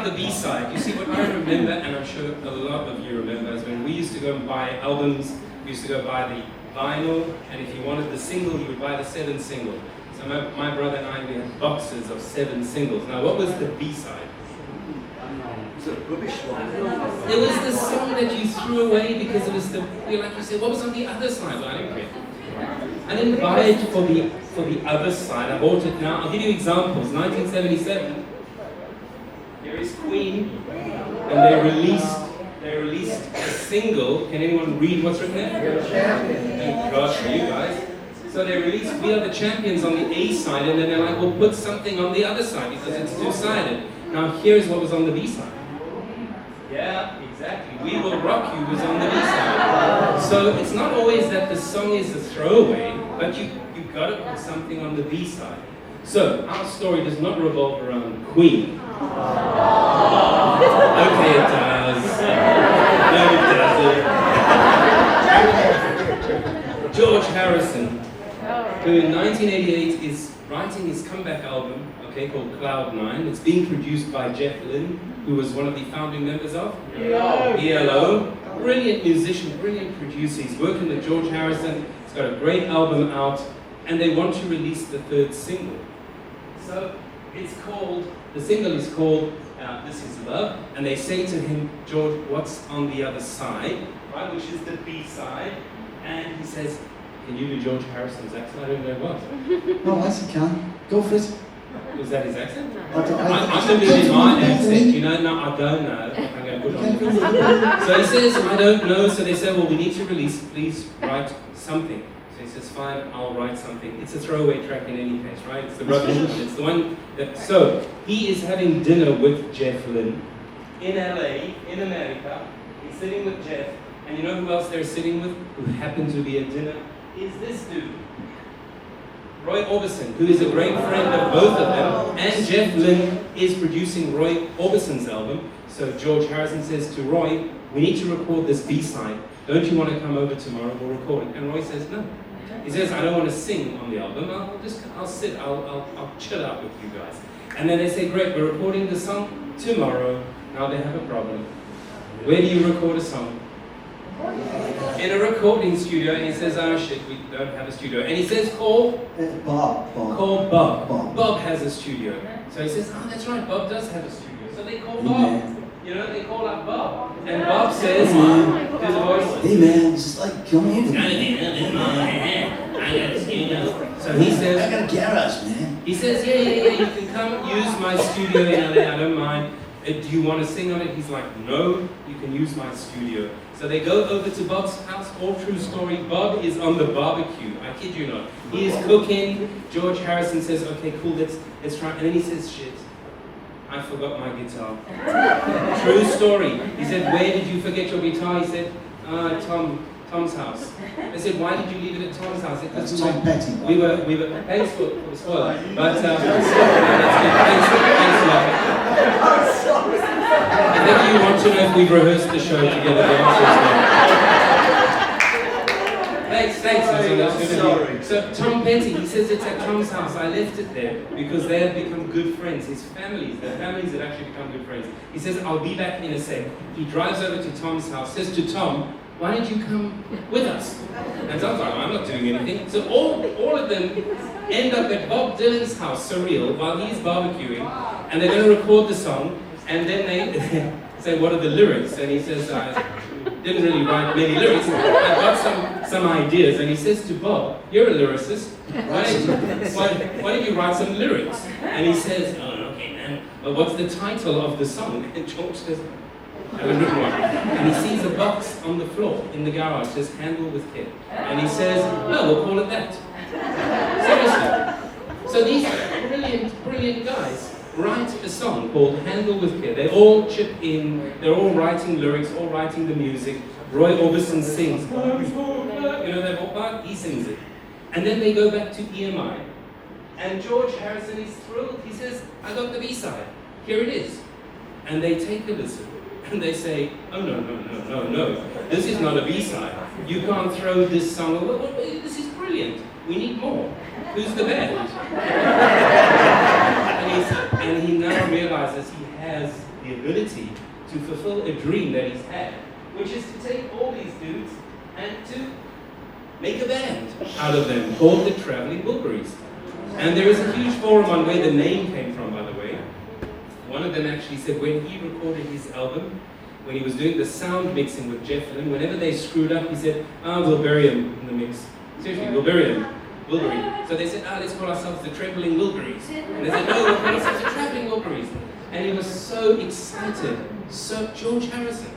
about the B-side. You see, what I remember, and I'm sure a lot of you remember, is when we used to go and buy albums, we used to go buy the vinyl, and if you wanted the single, you would buy the 7 single. So my brother and I, we had boxes of 7 singles. Now, what was the B-side? It was a rubbish one. It was the song that you threw away because it was the, like you said, what was on the other side? Well, I didn't care. I didn't buy it for the other side. I bought it now. I'll give you examples. 1977. Here is Queen, and they released a single. Can anyone read what's written there? Thank God for you guys. So they released We Are the Champions on the A side, and then they're like, we'll put something on the other side because it's two-sided. Now here's what was on the B side. Yeah, exactly. We Will Rock You was on the B side. So it's not always that the song is a throwaway, but you got to put something on the B side. So our story does not revolve around Queen. Okay, it does. No, it doesn't. George Harrison, who in 1988 is writing his comeback album, called Cloud9. It's being produced by Jeff Lynne, who was one of the founding members of ELO. Brilliant musician, brilliant producer. He's working with George Harrison. He's got a great album out, and they want to release the 3rd single. So it's called, the single is called This Is Love, and they say to him, George, what's on the other side, right, which is the B side, and he says, can you do George Harrison's accent? I don't know what. No, yes, you can. Go for it. Was that his accent? I'm going to do my accent, you know? No, I don't know. I'm going to put it on. So he says, I don't know. So they say, well, we need to release, please write something. So he says, fine, I'll write something. It's a throwaway track in any case, right? It's the rubbish. It's the one that, so he is having dinner with Jeff Lynne in LA, in America. He's sitting with Jeff. And you know who else they're sitting with? Who happened to be at dinner? Is this dude. Roy Orbison, who is a great friend of both of them, and Jeff Lynne is producing Roy Orbison's album. So George Harrison says to Roy, we need to record this B-side. Don't you want to come over tomorrow? We'll record it. And Roy says, no. He says, I don't want to sing on the album. I'll sit, I'll chill out with you guys. And then they say, great, we're recording the song tomorrow. Now they have a problem. Where do you record a song? In a recording studio, and he says, oh shit, we don't have a studio. And he says, call Bob. Bob. Bob has a studio. So he says, oh, that's right, Bob does have a studio. So they call Bob. You know, they call up Bob. And Bob says, his voice. Hey man, just like, come over. I got a studio. So he says, I got a garage, man. He says, yeah, you can come use my studio in LA, I don't mind. Do you want to sing on it? He's like, no, you can use my studio. So they go over to Bob's house, all true story. Bob is on the barbecue, I kid you not. He is cooking. George Harrison says, okay, cool, let's try. And then he says, shit, I forgot my guitar. True story. He said, where did you forget your guitar? He said, Tom's house. They said, why did you leave it at Tom's house? That's Tom Petty. We were, thanks for the spoiler. But, thanks a lot. I think you want to know if we've rehearsed the show together. Thanks. Sorry. So Tom Petty, he says it's at Tom's house. I left it there because they have become good friends. Their families have actually become good friends. He says, I'll be back in a sec. He drives over to Tom's house, says to Tom, why don't you come with us? And Tom's like, I'm not doing anything. So all of them end up at Bob Dylan's house, Surreal, while he's barbecuing, and they're going to record the song, and then they say, what are the lyrics? And he says, I didn't really write many lyrics, I got some ideas. And he says to Bob, you're a lyricist, why don't you write some lyrics? And he says, oh, okay, man, but what's the title of the song? And George says, I haven't written one. And he sees a box on the floor in the garage, says, handle with care. And he says, no, we'll call it that. Seriously. So these brilliant guys write a song called Handle with Care. They all chip in, they're all writing lyrics, all writing the music. Roy Orbison sings, you know that whole part? He sings it. And then they go back to EMI. And George Harrison is thrilled. He says, I got the B-side. Here it is. And they take a listen. And they say, oh no. This is not a B-side. You can't throw this song away. This is brilliant. We need more. Who's the band? And he and he now realizes he has the ability to fulfill a dream that he's had, which is to take all these dudes and to make a band out of them called the Traveling Wilburys. And there is a huge forum on where the name came from, by the way. One of them actually said when he recorded his album, when he was doing the sound mixing with Jeff Lynne, whenever they screwed up, he said, we'll bury him in the mix. Seriously, we'll bury him. Wilbury. So they said, let's call ourselves the Trembling Wilburys. And they said, no, we'll call ourselves the Traveling Wilburys. And he was so excited. So George Harrison,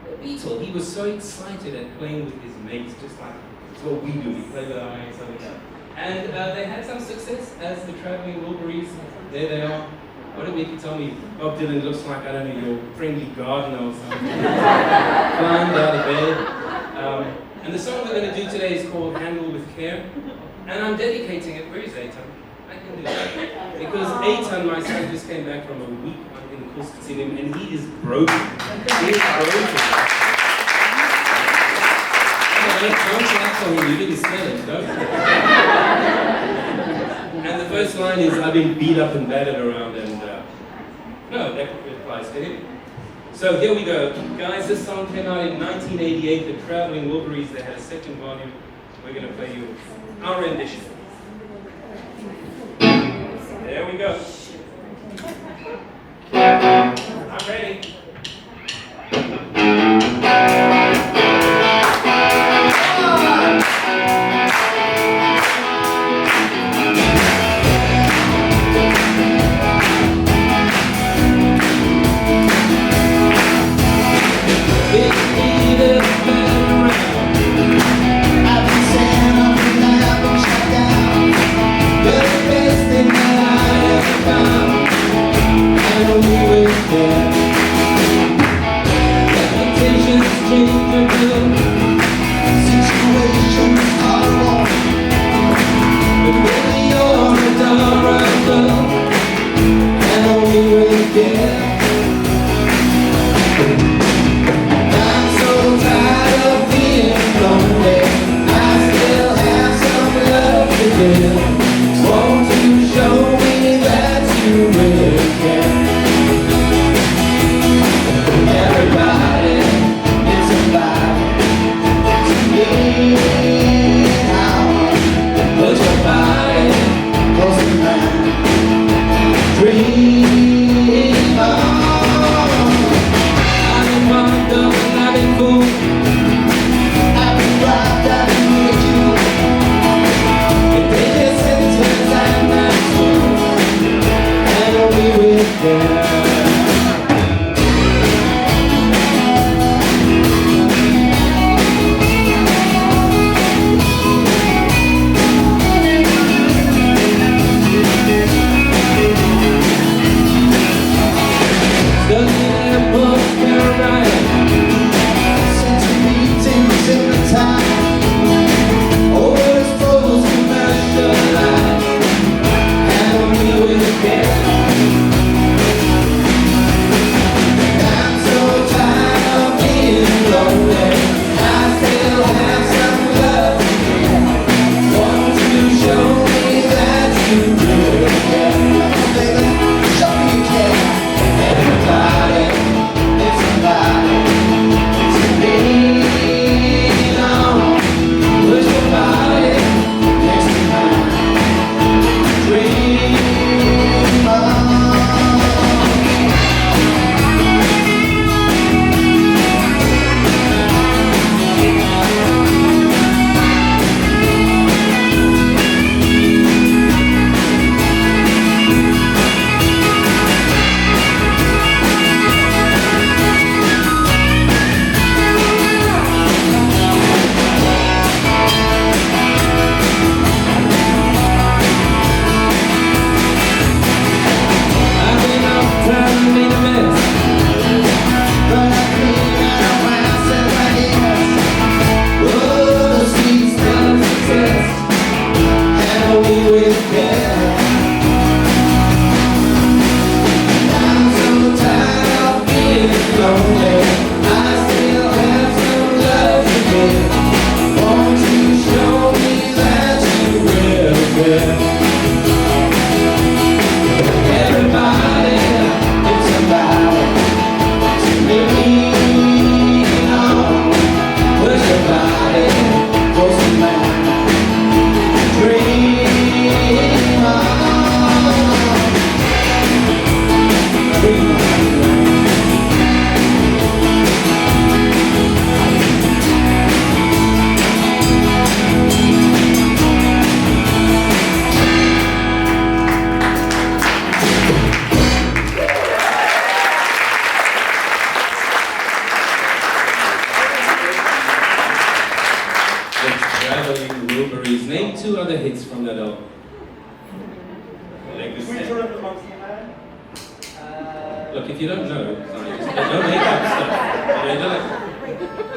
the Beatle, he was so excited at playing with his mates, just like it's what we do. We play with our mates over here. And they had some success as the Traveling Wilburys. There they are. What did Mickey tell me? Bob Dylan looks like, I don't know, your friendly gardener or something. Climbed out of bed. And the song we're going to do today is called Handle with Care. And I'm dedicating it. Where is Eitan? I can do that. Because Eitan, my son, just came back from a week in Kuskosinum and he is broken. He is broken. Don't clap for him, you didn't smell it, don't you? And the first line is, I've been beat up and battered around and no, that applies to him. So here we go. Guys, this song came out in 1988, the Traveling Wilburys. They had a second volume. We're going to play you our rendition. There we go. I'm ready. showing Wilbury's. Name 2 other hits from that album. Legacy. Look, if you don't know, sorry, just don't make up stuff. You know,